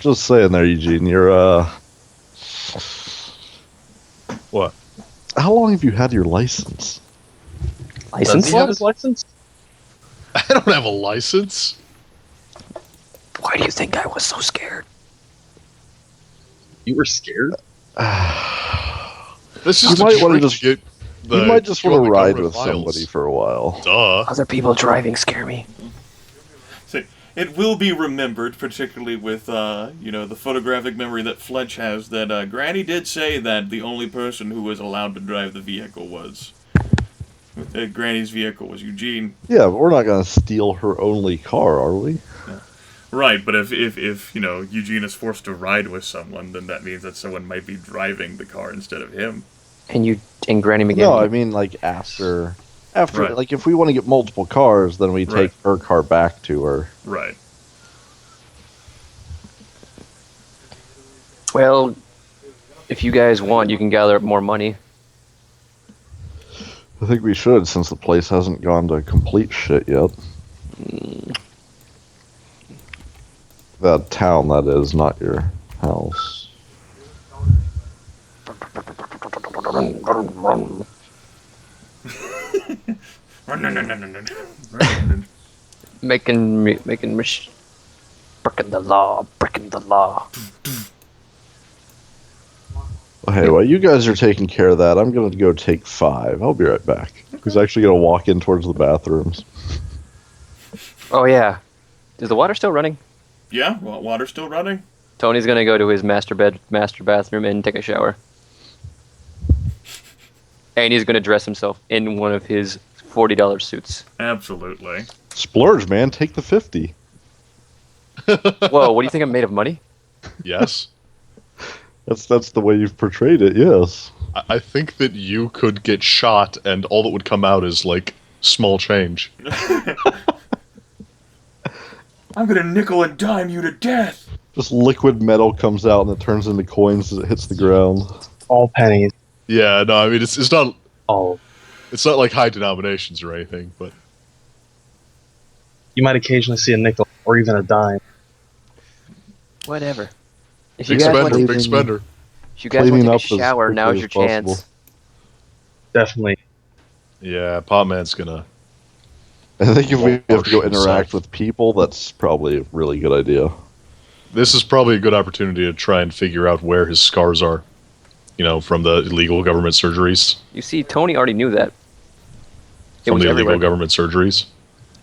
Just saying there, Eugene, you're, What? How long have you had your license? License? Does he have his license? I don't have a license. Why do you think I was so scared? You were scared? This is You might want to just get. You might just want to ride with somebody for a while. Duh. Other people driving scare me. So it will be remembered, particularly with, the photographic memory that Fletch has, that Granny did say that the only person who was allowed to drive the vehicle was... Granny's vehicle was Eugene. Yeah, but we're not going to steal her only car, are we? Yeah. Right, but if Eugene is forced to ride with someone, then that means that someone might be driving the car instead of him. And Granny MacGannigan. No, I mean, like, after Right. like, if we want to get multiple cars, then we take her car back to her. Right. Well, if you guys want, you can gather up more money. I think we should, since the place hasn't gone to complete shit yet. That town, that is, not your house. Making breaking the law. Well, hey, while you guys are taking care of that, I'm going to go take 5. I'll be right back. He's actually going to walk in towards the bathrooms. Oh yeah, is the water still running? Yeah, well, water's still running. Tony's gonna go to his master bathroom and take a shower. And he's gonna dress himself in one of his $40 suits. Absolutely. Splurge, man. Take the 50. Whoa, what do you think I'm made of money? Yes. That's the way you've portrayed it, yes. I think that you could get shot and all that would come out is, like, small change. I'm gonna nickel and dime you to death! Just liquid metal comes out and it turns into coins as it hits the ground. All pennies. Yeah, no, I mean, it's not... All. It's not like high denominations or anything, but... You might occasionally see a nickel or even a dime. Whatever. If Big spender, big spender. If you guys want Cleaning to up take a as shower, quickly now's as your possible. chance. Definitely. Yeah, Potman's gonna... I think if we have to go Wash interact himself. with people, that's probably a really good idea. This is probably a good opportunity to try and figure out where his scars are. You know, from the illegal government surgeries. You see, Tony already knew that. It From was the everywhere. illegal government surgeries.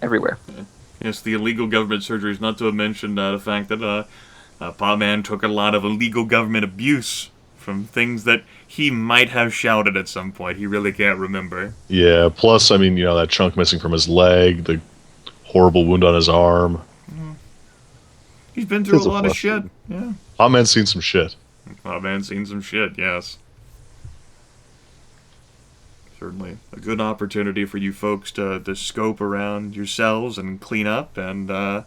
Everywhere. Yes, the illegal government surgeries, not to have mentioned the fact that Potman took a lot of illegal government abuse from things that he might have shouted at some point. He really can't remember. Yeah, plus, I mean, you know, that chunk missing from his leg, the horrible wound on his arm. He's been through a It's a lot of flesh shit. wound. Yeah. Potman's seen some shit. Potman's seen some shit, yes. Certainly a good opportunity for you folks to scope around yourselves and clean up and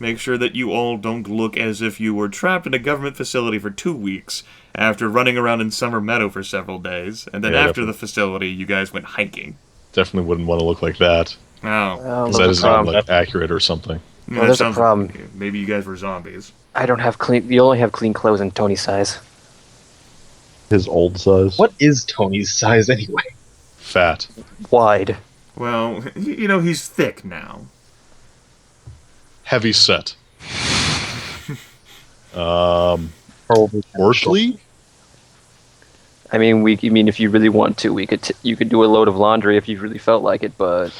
make sure that you all don't look as if you were trapped in a government facility for 2 weeks after running around in Summer Meadow for several days, and then Yeah, after the facility, you guys went hiking. Definitely wouldn't want to look like that. Oh. Well, Because there's that a is not, problem. like, accurate or something. Yeah, Well, that there's a sounds- problem. Maybe you guys were zombies. I don't have clean. You only have clean clothes in Tony's size. His old size. What is Tony's size anyway? Fat. Wide. Well, you know, he's thick now. Heavy set. Probably. Portly? I mean, if you really want to, you could do a load of laundry if you really felt like it, but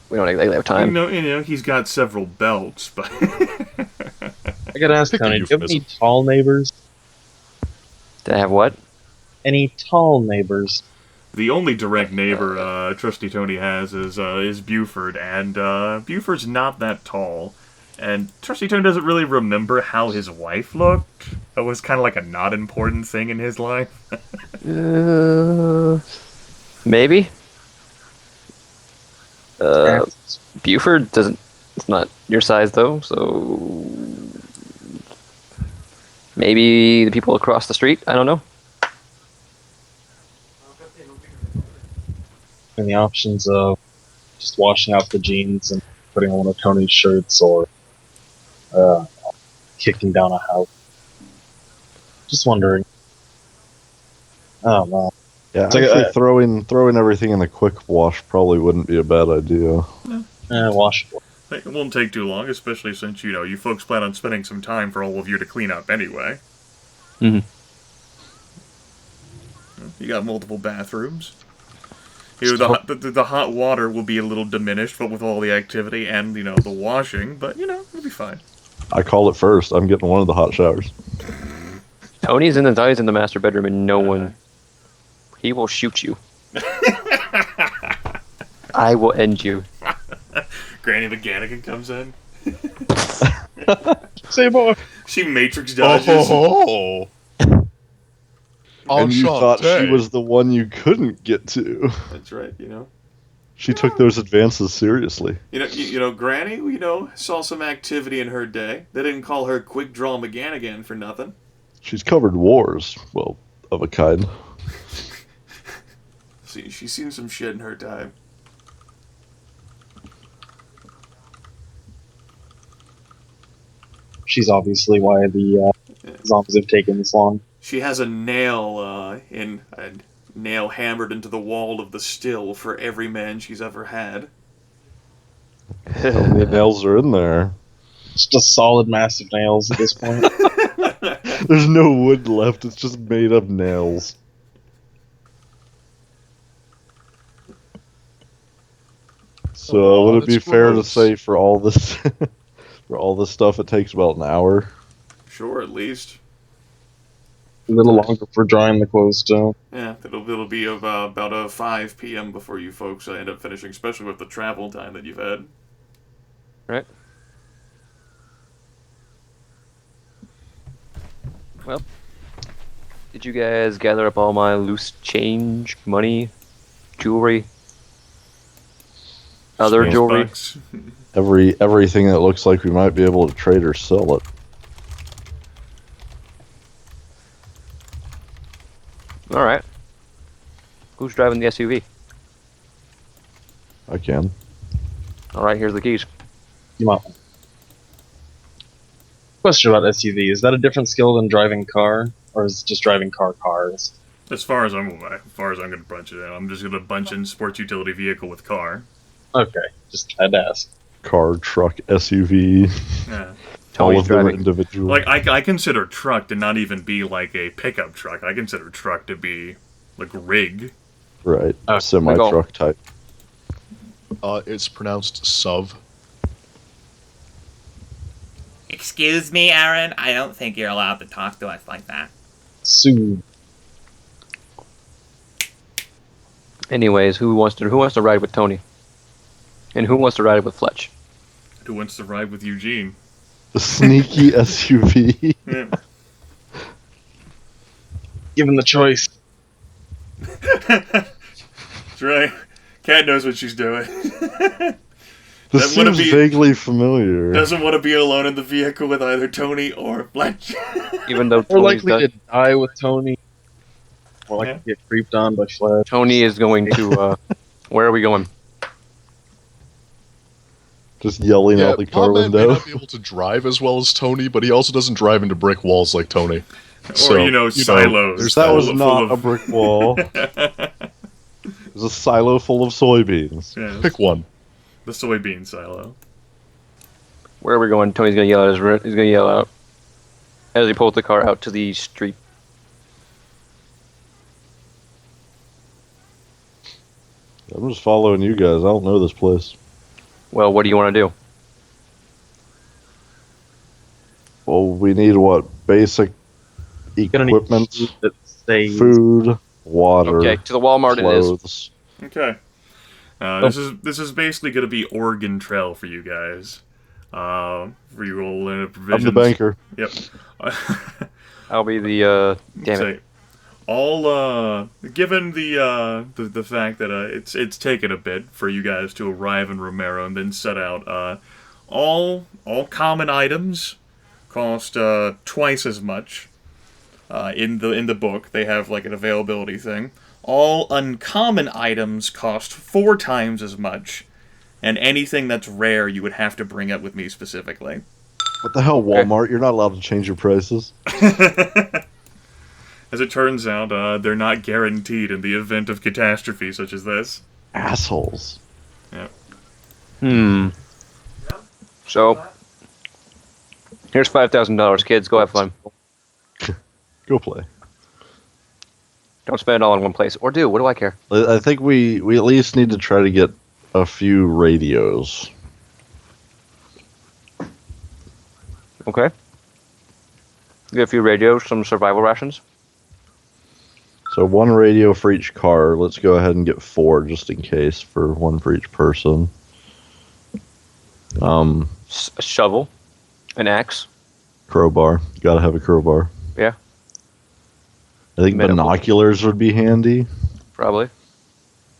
we don't exactly have time. You know, he's got several belts, but I gotta ask Pick a Tony, do you have any euphemism. tall neighbors? Did I have what? Any tall neighbors? the only direct neighbor Trusty Tony has is Buford, and Buford's not that tall. And Trusty Tony doesn't really remember how his wife looked. That was kind of like a not important thing in his life. Maybe. Buford doesn't. It's not your size though, so maybe the people across the street. I don't know. And the options of just washing out the jeans and putting on one of Tony's shirts, or kicking down a house. Just wondering. I don't know. Yeah, It's like, actually throwing everything in a quick wash probably wouldn't be a bad idea. Washable. It won't take too long, especially since, you folks plan on spending some time for all of you to clean up anyway. Mhm. You got multiple bathrooms. The hot water will be a little diminished, but with all the activity and, the washing, but, it'll be fine. I called it first. I'm getting one of the hot showers. Tony's in the master bedroom, and no one. He will shoot you. I will end you. Granny MacGannigan comes in. Say more. She matrix dodges. Oh. And you thought she was the one you couldn't get to. That's right, She took those advances seriously. Granny, saw some activity in her day. They didn't call her Quick Draw MacGannigan for nothing. She's covered wars. Well, of a kind. See, she's seen some shit in her time. She's obviously why the zombies have taken this long. She has a nail hammered into the wall of the still for every man she's ever had. How many nails are in there? It's just solid, massive nails at this point. There's no wood left. It's just made of nails. So would it be fair to say for all this, for all this stuff, it takes about an hour? Sure, at least. A little longer for drying the clothes too. Yeah, it'll be about 5 p.m. before you folks end up finishing, especially with the travel time that you've had. Right. Well, did you guys gather up all my loose change, money, jewelry, other Space jewelry? bucks. Everything that looks like we might be able to trade or sell it. All right. Who's driving the SUV? I can. All right, here's the keys. You might. Question about SUV: is that a different skill than driving car, or is it just driving cars? As far as I'm going to bunch it in, I'm just going to bunch in sports utility vehicle with car. Okay, just had to ask. Car, truck, SUV, Yeah. all Tony's of them are driving. individual. Like, I consider truck to not even be like a pickup truck. I consider truck to be like rig. Right, go. semi-truck type. It's pronounced SUV. Excuse me, Aaron. I don't think you're allowed to talk to us like that. Sue. Anyways, who wants to ride with Tony? And who wants to ride with Fletch? Who wants to ride with Eugene? The sneaky SUV. Yeah. Given the choice. That's right. Cat knows what she's doing. This That wouldn't seems be- vaguely familiar. Doesn't want to be alone in the vehicle with either Tony or Fletch. Even though More Tony's likely to die with Tony. More likely to get creeped on by Fletch. Tony is going to. Where are we going? Just yelling out the car Potman may window. not be able to drive as well as Tony, but he also doesn't drive into brick walls like Tony. Or, So, silos. there's That was full not of- a brick wall. It was a silo full of soybeans. Yeah, Pick one. the soybean silo. Where are we going? Tony's gonna yell out. He's gonna yell out as he pulls the car out to the street. I'm just following you guys. I don't know this place. Well, what do you want to do? Well, we need what? Basic Gonna need equipment, food that stays. food, water, Okay, to the Walmart it is. clothes. Okay. This is basically going to be Oregon Trail for you guys. For you all in I'm provisions. the banker. Yep. I'll be the. Damn it. Say, all given the fact that it's taken a bit for you guys to arrive in Romero and then set out, all common items cost twice as much. In the book, they have like an availability thing. All uncommon items cost 4 times as much, and anything that's rare you would have to bring up with me specifically. What the hell, Walmart? You're not allowed to change your prices. As it turns out, they're not guaranteed in the event of catastrophe such as this. Assholes. So, here's $5,000, kids. Go have fun. Go play. Don't spend it all in one place. Or do. What do I care? I think we at least need to try to get a few radios. Okay. Get a few radios, some survival rations. So 1 radio for each car. Let's go ahead and get 4 just in case, for 1 for each person. A shovel. An axe. Crowbar. Gotta have a crowbar. Yeah. I think Medical. binoculars would be handy. Probably.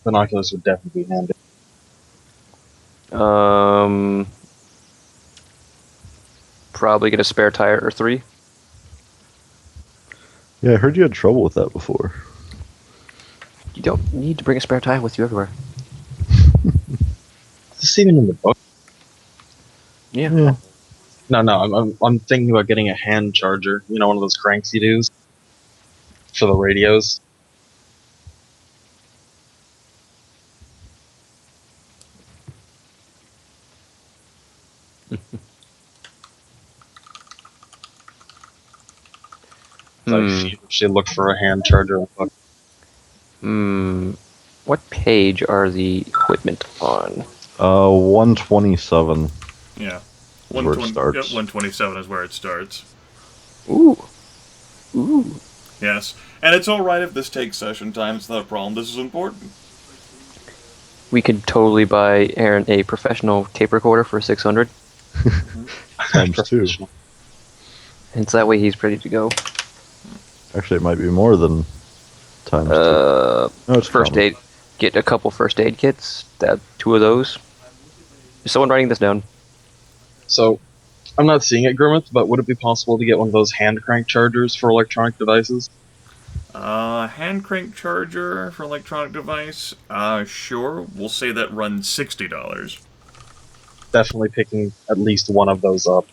Binoculars would definitely be handy. Probably get a spare tire or 3. Yeah, I heard you had trouble with that before. You don't need to bring a spare tire with you everywhere. Is this even in the book? Yeah. No, I'm thinking about getting a hand charger. You know, one of those cranks you do for the radios. I should look for a hand charger in the book. What page are the equipment on? 127. Yeah. Where it starts. 127 is where it starts. Ooh. Yes. And it's alright if this takes session time, it's not a problem. This is important. We could totally buy Aaron a professional tape recorder for 600, Times 2. and so that way he's ready to go. Actually, it might be more than times 2. No, it's First common. aid. Get a couple first aid kits. 2 of those. Is someone writing this down? So, I'm not seeing it, Grimith, but would it be possible to get one of those hand crank chargers for electronic devices? Hand crank charger for electronic device? Sure. We'll say that runs $60. Definitely picking at least one of those up.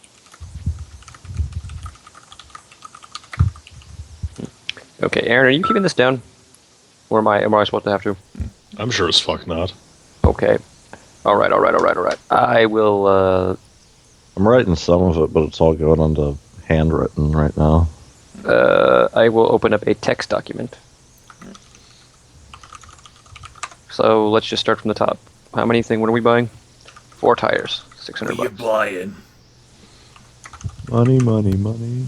Okay, Aaron, are you keeping this down? Or am I supposed to have to? I'm sure as fuck not. Okay. Alright. I will, I'm writing some of it, but it's all going onto handwritten right now. I will open up a text document. So let's just start from the top. What are we buying? 4 tires, $600. What are you buying? Money, money, money.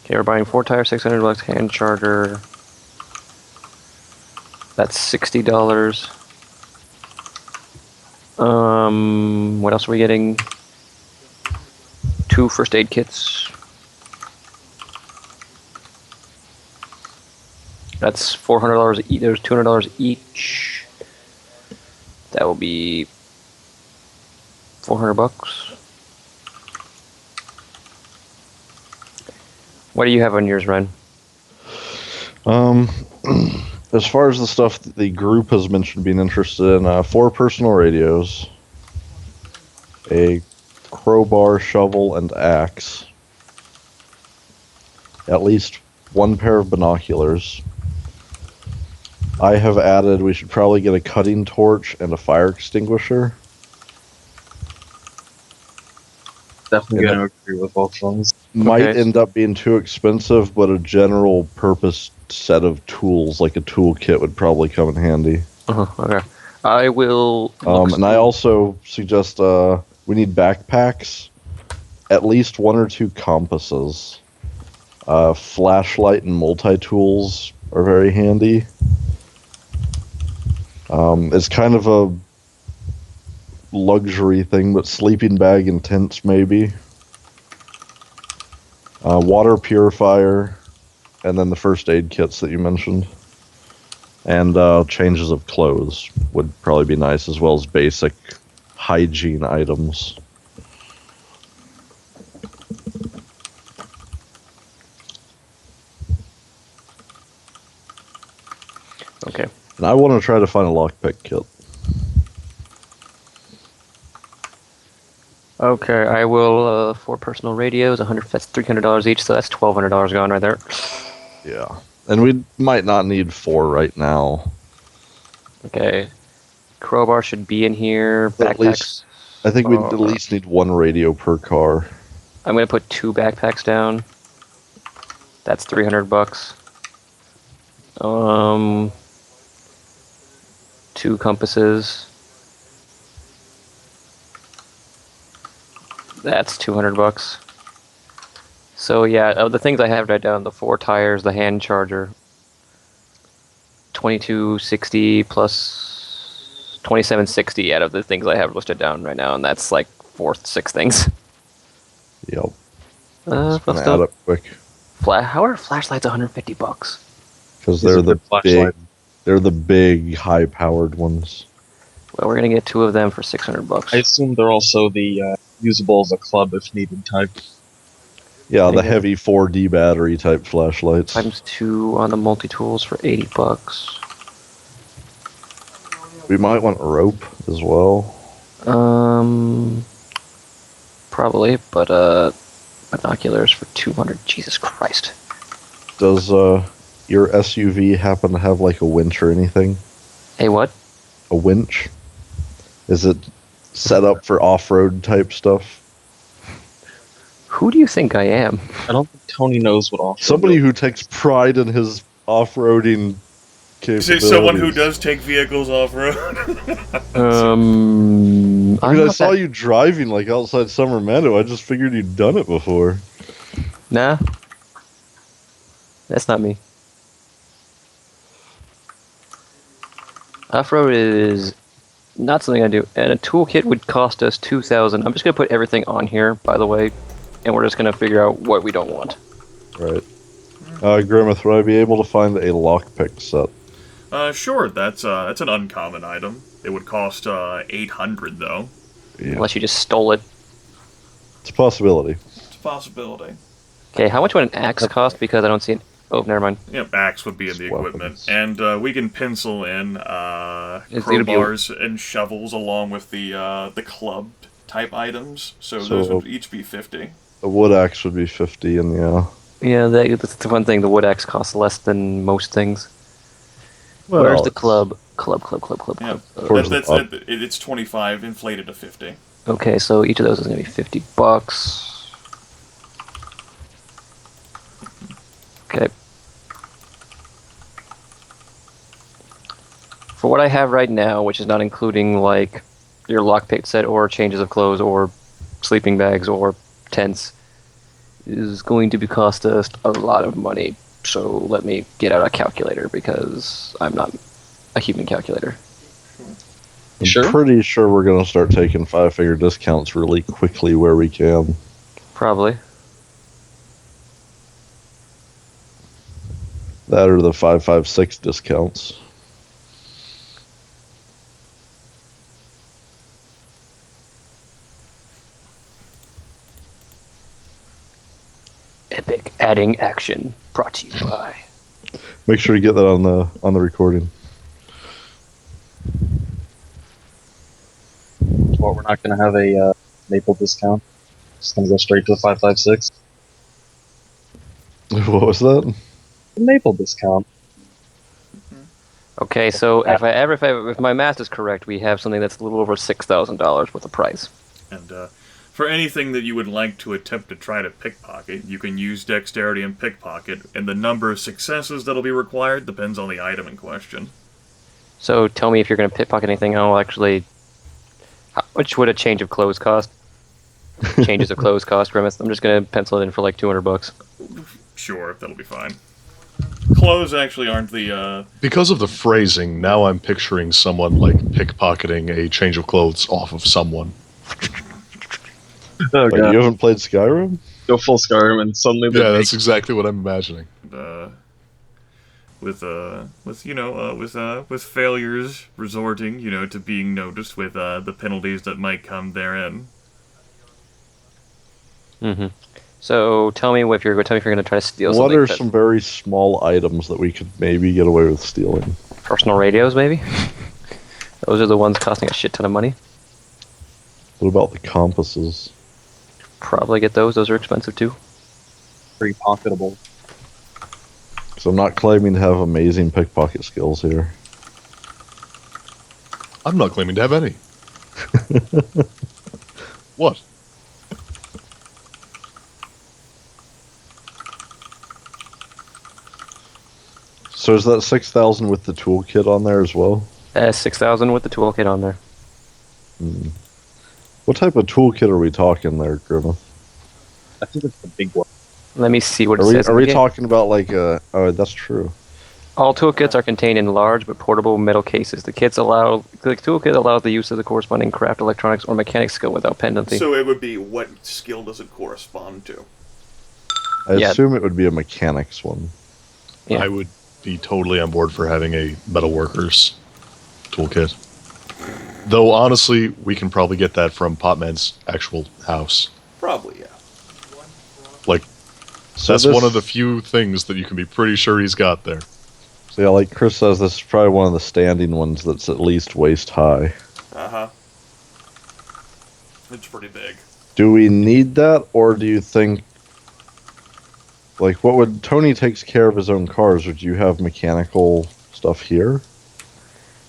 Okay, we're buying 4 tires, $600. Hand charger. That's $60. What else are we getting? 2 first aid kits. That's $400 each. There's $200 each. That will be $400. What do you have on yours, Ren? As far as the stuff that the group has mentioned being interested in, 4 personal radios, a crowbar, shovel, and axe, at least 1 pair of binoculars. I have added we should probably get a cutting torch and a fire extinguisher. Definitely Yeah. going to agree with both of them. Might Okay. end up being too expensive, but a general purpose set of tools, like a toolkit, would probably come in handy. Okay. I will. And I also suggest we need backpacks, at least 1 or 2 compasses. Flashlight and multi-tools are very handy. It's kind of a luxury thing, but sleeping bag and tents maybe. Water purifier, and then the first aid kits that you mentioned. And changes of clothes would probably be nice, as well as basic hygiene items. Okay. And I want to try to find a lockpick kit. Okay, I will. 4 personal radios, that's $300 each, so that's $1,200 gone right there. Yeah. And we might not need 4 right now. Okay. Crowbar should be in here. But at Backpacks. least- I think we at least need 1 radio per car. I'm gonna put 2 backpacks down. That's $300. 2 compasses. That's $200. So yeah, of the things I have right down, the 4 tires, the hand charger, 2260 plus 2760 out of the things I have listed down right now, and that's like 6 things. Yep. But Gonna add still, up quick. how are flashlights $150? Because These they're are the good flashlights. they're the big, high-powered ones. Well, we're gonna get 2 of them for $600. I assume they're also the usable as a club if needed type. Yeah, the Yeah. heavy 4D battery type flashlights. Times 2 on the multi-tools for $80. We might want rope as well. Probably, but binoculars for 200. Jesus Christ. Does your SUV happen to have like a winch or anything? Hey, what? A winch? Is it set up for off-road type stuff? Who do you think I am? I don't think Tony knows what off. Somebody who takes pride in his off-roading capabilities. Someone who does take vehicles off road. I mean, I not saw that- you driving like outside Summer Meadow. I just figured you'd done it before. Nah. That's not me. Off-road is not something I do, and a toolkit would cost us $2,000. I'm just gonna put everything on here, by the way, and we're just gonna figure out what we don't want. Right. Grimith, would I be able to find a lockpick set? Sure, that's an uncommon item. It would cost 800 though. Yeah. Unless you just stole it. It's a possibility. It's a possibility. Okay, how much would an axe cost? Because I don't see it. Oh, never mind. Yep, axe would be in the Just equipment, weapons. and we can pencil in It's gonna be- crowbars and shovels along with the club type items. So those So- would each be 50. A wood axe would be 50, and yeah. Yeah, that's the one thing. The wood axe costs less than most things. Well, Where's the it's- club? Club. Yeah, Towards the that's top. it's 25 inflated to 50. Okay, so each of those is gonna be $50. Okay. For what I have right now, which is not including like your lockpick set or changes of clothes or sleeping bags or tents, is going to be cost us a lot of money. So let me get out a calculator because I'm not a human calculator. I'm Sure. pretty sure we're going to start taking 5-figure discounts really quickly where we can. Probably. That or the 556 discounts. Epic adding action brought to you by. Make sure you get that on the recording. Well, we're not going to have a maple discount. Just going to go straight to the 556. What was that? The maple discount. Okay, so if my math is correct, we have something that's a little over $6,000 worth of price. And for anything that you would like to attempt to try to pickpocket, you can use dexterity and pickpocket, and the number of successes that'll be required depends on the item in question. So tell me if you're going to pickpocket anything. I'll actually. How much would a change of clothes cost? Changes of clothes cost, Grimith. I'm just going to pencil it in for like $200. Sure, that'll be fine. Clothes actually aren't the Because of the phrasing, now I'm picturing someone like pickpocketing a change of clothes off of someone. Oh, Like, God. you haven't played Skyrim? Go full Skyrim and suddenly they Yeah, make- that's exactly what I'm imagining. with failures resorting, to being noticed with the penalties that might come therein. Mm-hmm. So tell me if you're going to try to steal What something. are that- some very small items that we could maybe get away with stealing? personal radios, maybe? Those are the ones costing a shit ton of money. What about the compasses? Probably get those. Those are expensive too. pretty pocketable. Because I'm not claiming to have amazing pickpocket skills here. I'm not claiming to have any. What? So is that 6,000 with the toolkit on there as well? 6,000 with the toolkit on there. What type of toolkit are we talking there, Grimith? I think it's the big one. Let me see what it Are we, says. are in we the game. talking about like a... Oh, that's true. All toolkits are contained in large but portable metal cases. The toolkit allows the use of the corresponding craft, electronics, or mechanic skill without penalty. So it would be what skill does it correspond to? I Yeah. assume it would be a mechanics one. Yeah. I would be totally on board for having a metalworkers toolkit. Though, honestly, we can probably get that from Potman's actual house. Probably, yeah. Like, So that's this- one of the few things that you can be pretty sure he's got there. So yeah, like Chris says, this is probably one of the standing ones that's at least waist high. Uh-huh. It's pretty big. Do we need that, or do you think... Like, what would... Tony takes care of his own cars. Would you have mechanical stuff here?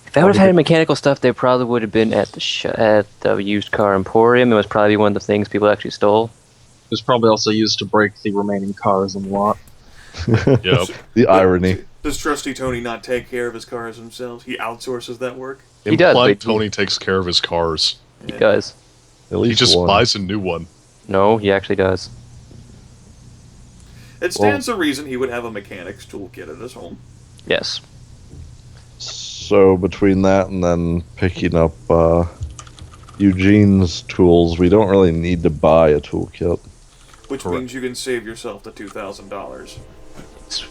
If I would have had mechanical stuff, they probably would have been at the used car emporium. It was probably one of the things people actually stole. It was probably also used to break the remaining cars in the lot. Yep. The irony. Does Trusty Tony not take care of his cars himself? He outsources that work? He does, Implied but he- Tony takes care of his cars. He does. At He least just one. buys a new one. No, he actually does. It stands to reason he would have a mechanics toolkit at his home. Yes. So between that and then picking up Eugene's tools, we don't really need to buy a toolkit. Which Correct. means you can save yourself the $2,000.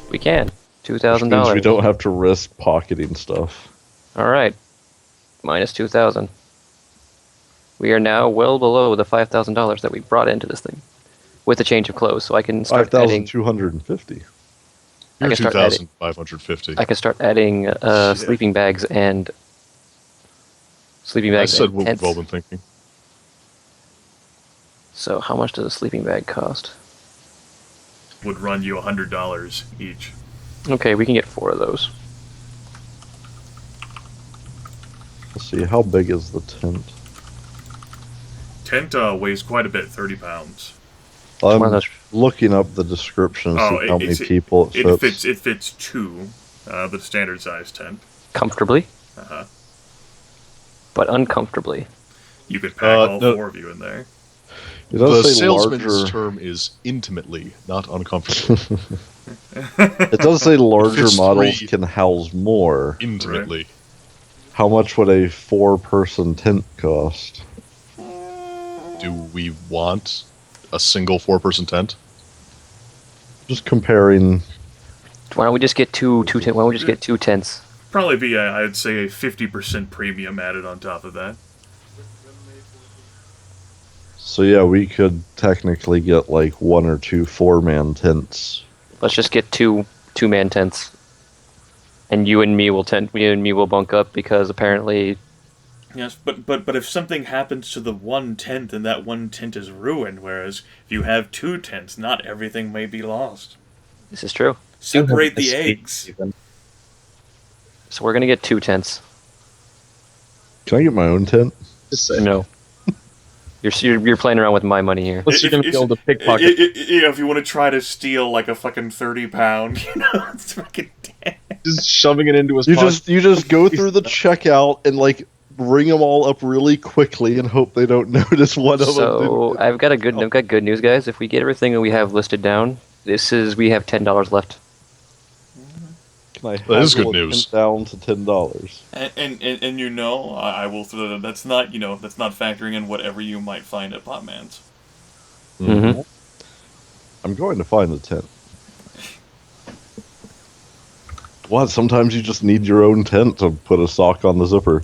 We can. Which $2,000. means we don't have to risk pocketing stuff. All right. Minus 2,000. We are now well below the $5,000 that we brought into this thing, with the change of clothes. So I can start adding. 5,250. I You're can start adding. 2,550. I can start adding sleeping bags and I said and what tents. we've all been thinking. So how much does a sleeping bag cost? Would run you $100 each. Okay, we can get 4 of those. Let's see, how big is the tent? Tent weighs quite a bit, 30 pounds. I'm One of those- looking up the description to Oh, see how many it's- people it fits. It fits 2, the standard size tent. Comfortably, Uh-huh. but uncomfortably. You could pack all no. 4 of you in there. It The does say salesman's larger. term is intimately, not uncomfortably. It does say larger Fits models 3. can house more. Intimately. How much would a 4-person tent cost? Do we want a single 4-person tent? Just comparing. Why don't we just get two tents? Why don't we just get 2 tents? Probably be, I'd say, a 50% premium added on top of that. So yeah, we could technically get like 1 or 2 4-man tents. Let's just get 2-man tents. And you and me will bunk up because apparently Yes, but if something happens to the one tent, then that one tent is ruined, whereas if you have 2 tents, not everything may be lost. this is true. Separate the Escape eggs. even. So we're gonna get 2 tents. Can I get my own tent? Just say, No. You're playing around with my money here. unless you're going to be able to pickpocket. If you want to try to steal like a fucking 30-pound, it's fucking dead. Just shoving it into his You pocket. just go through the checkout and like ring them all up really quickly and hope they don't notice one of them. So I've got good news, guys. If we get everything that we have listed down, we have $10 left. Can I That is good haggle a news. tent down to $10? And you know, I will throw that. That's not factoring in whatever you might find at Potman's. Mm-hmm. I'm going to find the tent. What? Sometimes you just need your own tent to put a sock on the zipper.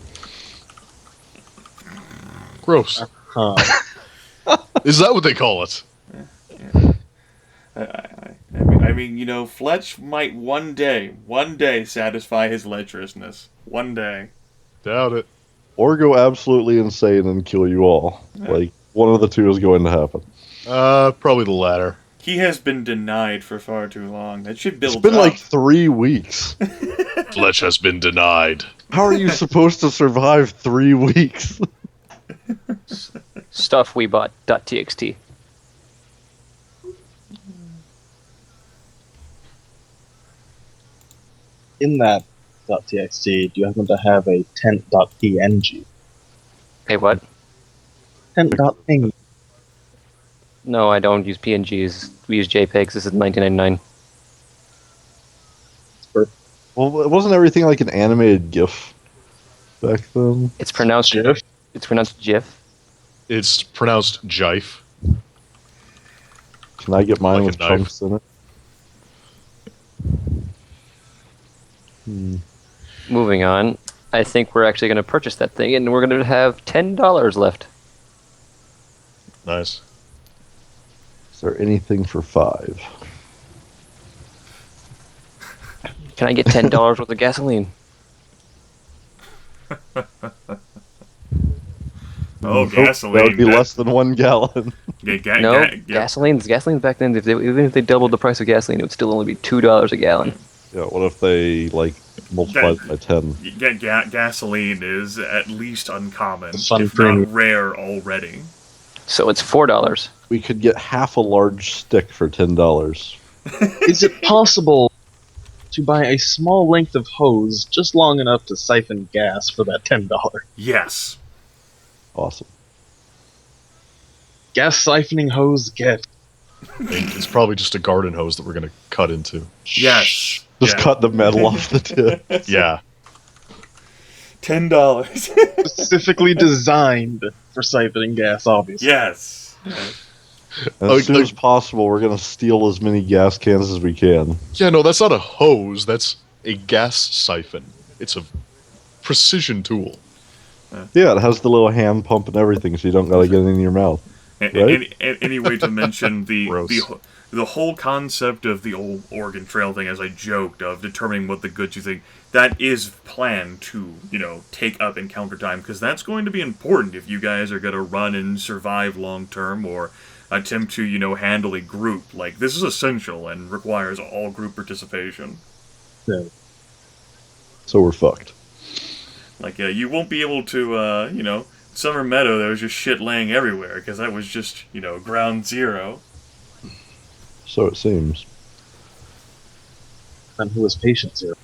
Gross. Huh. Is that what they call it? I mean, Fletch might one day satisfy his lecherousness. One day. Doubt it. Or go absolutely insane and kill you all. Like, one of the two is going to happen. Probably the latter. He has been denied for far too long. That should build It's been up. like 3 weeks. Fletch has been denied. How are you supposed to survive 3 weeks? Stuff we bought. .txt. In that .txt, do you happen to have a tent.png? Hey, what? Tent.png. No, I don't use PNGs. We use JPEGs. This is 1999. Well, wasn't everything like an animated GIF back then? It's pronounced GIF? It's pronounced GIF. It's pronounced jife. Can I get mine Like a with knife. chunks in it? Moving on. I think we're actually going to purchase that thing, and we're going to have $10 left. Nice. Is there anything for 5? Can I get $10 worth of gasoline? Oh, Nope, gasoline. That would be that- less than 1 gallon. No, gasoline's back then. Even if they doubled the price of gasoline, it would still only be $2 a gallon. Yeah, what if they, like, multiplied it by 10? Gasoline is at least uncommon, Fun if premium. not rare already. So it's $4. We could get half a large stick for $10. Is it possible to buy a small length of hose just long enough to siphon gas for that $10? Yes. Awesome. Gas siphoning hose get. It's probably just a garden hose that we're going to cut into. Yes. Just Yeah. cut the metal off the tip. Yeah. $10. Specifically designed for siphoning gas, obviously. Yes. And as soon as possible, we're going to steal as many gas cans as we can. Yeah, no, that's not a hose. That's a gas siphon. It's a precision tool. Yeah, it has the little hand pump and everything, so you don't got to get it in your mouth. Right? Any way to mention Gross. the whole concept of the old Oregon Trail thing, as I joked, of determining what the goods you think, that is planned to, take up encounter time, because that's going to be important if you guys are going to run and survive long term, or attempt to, handle a group. Like, this is essential and requires all group participation. Yeah. So we're fucked. Like, you won't be able to, Summer Meadow, there was just shit laying everywhere, because that was just, ground zero. So it seems. Then who is patient zero?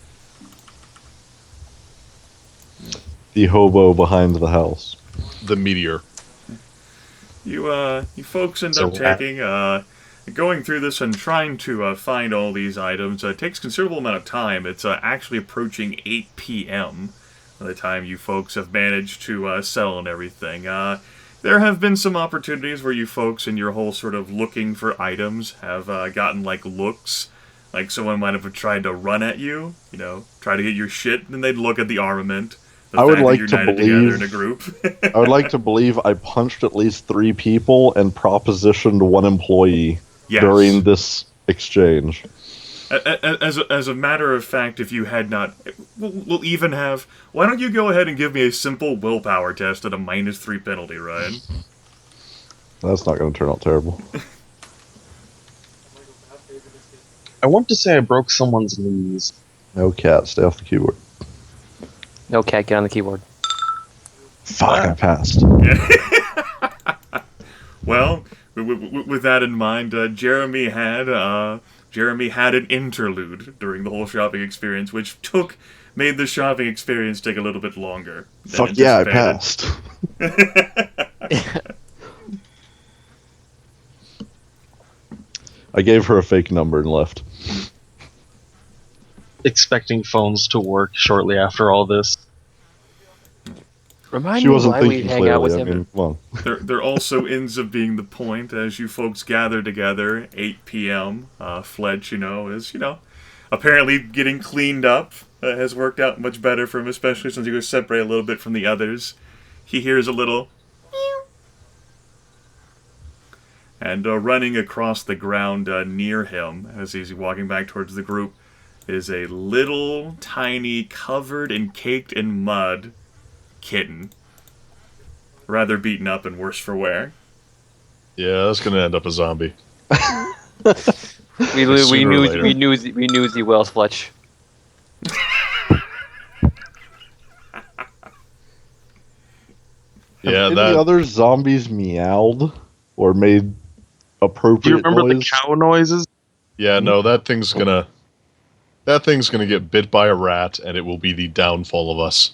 The hobo behind the house. The meteor. You folks end So, up taking, going through this and trying to find all these items. Takes a considerable amount of time. It's actually approaching 8 p.m. by the time you folks have managed to sell and everything. There have been some opportunities where you folks in your whole sort of looking for items have gotten, like, looks. Like, someone might have tried to run at you, try to get your shit, and they'd look at the armament. The I would fact that like you're to united together believe- in a group. I would like to believe I punched at least 3 people and propositioned 1 employee Yes. during this exchange. As a matter of fact, if you had not, we'll even have. Why don't you go ahead and give me a simple willpower test at a -3 penalty, Ryan? That's not going to turn out terrible. I want to say I broke someone's knees. No cat, stay off the keyboard. No, cat, get on the keyboard. Fuck, I passed. Well, with that in mind, Jeremy had an interlude during the whole shopping experience, which made the shopping experience take a little bit longer. than Fuck yeah, I anticipated. passed. I gave her a fake number and left. Expecting phones to work shortly after all this. Remind She me wasn't why we thinking hang out with clearly. I him. mean, come on. There also ends up being the point as you folks gather together, 8 p.m. Fletch, is apparently getting cleaned up. Has worked out much better for him, especially since he was separated a little bit from the others. He hears a little meow. And running across the ground near him, as he's walking back towards the group, is a little, tiny, covered and caked in mud kitten. Rather beaten up and worse for wear. Yeah, that's going to end up a zombie. We Sooner or knew later. we knew the Wells Fletch. Yeah, Have any that other zombies meowed or made Do you appropriate remember the noise? cow noises? yeah, no, that thing's gonna get bit by a rat and it will be the downfall of us.